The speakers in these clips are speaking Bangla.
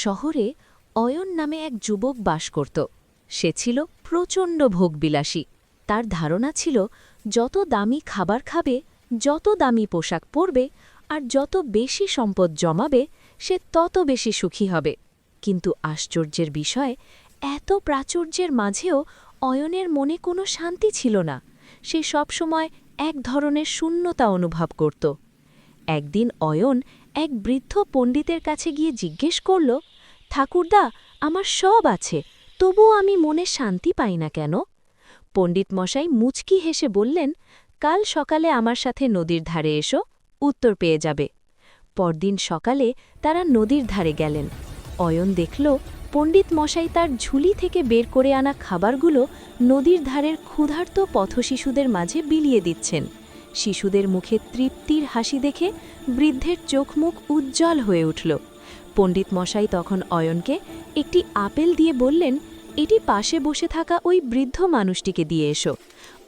শহরে অয়ন নামে এক যুবক বাস করত। সে ছিল প্রচণ্ড ভোগবিলাসী। তার ধারণা ছিল যত দামি খাবার খাবে, যত দামি পোশাক পরবে আর যত বেশি সম্পদ জমাবে, সে তত বেশি সুখী হবে। কিন্তু আশ্চর্যের বিষয়, এত প্রাচুর্যের মাঝেও অয়নের মনে কোনো শান্তি ছিল না। সে সবসময় এক ধরনের শূন্যতা অনুভব করত। একদিন অয়ন এক বৃদ্ধ পণ্ডিতের কাছে গিয়ে জিজ্ঞেস করল, ঠাকুরদা, আমার সব আছে, তবুও আমি মনে শান্তি পাই না কেন? পণ্ডিত মশাই মুচকি হেসে বললেন, কাল সকালে আমার সাথে নদীর ধারে এসো, উত্তর পেয়ে যাবে। পরদিন সকালে তারা নদীর ধারে গেলেন। অয়ন দেখল পণ্ডিত মশাই তার ঝুলি থেকে বের করে আনা খাবারগুলো নদীর ধারের ক্ষুধার্ত পথশিশুদের মাঝে বিলিয়ে দিচ্ছেন। শিশুদের মুখে তৃপ্তির হাসি দেখে বৃদ্ধের চোখ মুখ উজ্জ্বল হয়ে উঠল। পণ্ডিত মশাই তখন অয়নকে একটি আপেল দিয়ে বললেন, এটি পাশে বসে থাকা ওই বৃদ্ধ মানুষটিকে দিয়ে এসো।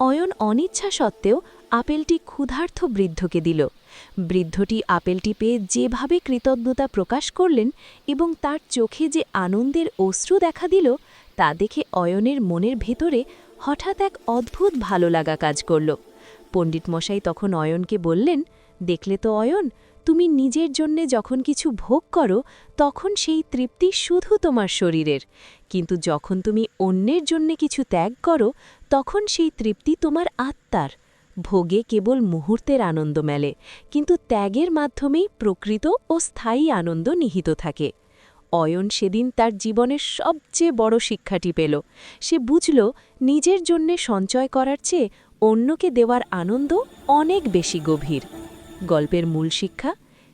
অয়ন অনিচ্ছা সত্ত্বেও আপেলটি ক্ষুধার্ত বৃদ্ধকে দিল। বৃদ্ধটি আপেলটি পেয়ে যেভাবে কৃতজ্ঞতা প্রকাশ করলেন এবং তার চোখে যে আনন্দের অশ্রু দেখা দিল, তা দেখে অয়নের মনের ভেতরে হঠাৎ এক অদ্ভুত ভালো লাগা কাজ করল। পণ্ডিত মশাই তখন অয়নকে বললেন, দেখলে তো অয়ন, তুমি নিজের জন্যে যখন কিছু ভোগ করো তখন সেই তৃপ্তি শুধু তোমার শরীরের, কিন্তু যখন তুমি অন্যের জন্যে কিছু ত্যাগ করো তখন সেই তৃপ্তি তোমার আত্মার। ভোগে কেবল মুহূর্তের আনন্দ মেলে, কিন্তু ত্যাগের মাধ্যমেই প্রকৃত ও স্থায়ী আনন্দ নিহিত থাকে। অয়ন সেদিন তার জীবনের সবচেয়ে বড় শিক্ষাটি পেল। সে বুঝল নিজের জন্যে সঞ্চয় করার চেয়ে অন্যকে দেওয়ার আনন্দ অনেক বেশি গভীর। গল্পের মূল শিক্ষা,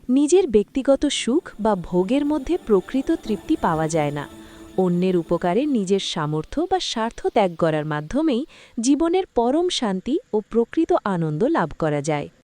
নিজের ব্যক্তিগত সুখ বা ভোগের মধ্যে প্রকৃত তৃপ্তি পাওয়া যায় না। অন্যের উপকারে নিজের সামর্থ্য বা স্বার্থ ত্যাগ করার মাধ্যমেই জীবনের পরম শান্তি ও প্রকৃত আনন্দ লাভ করা যায়।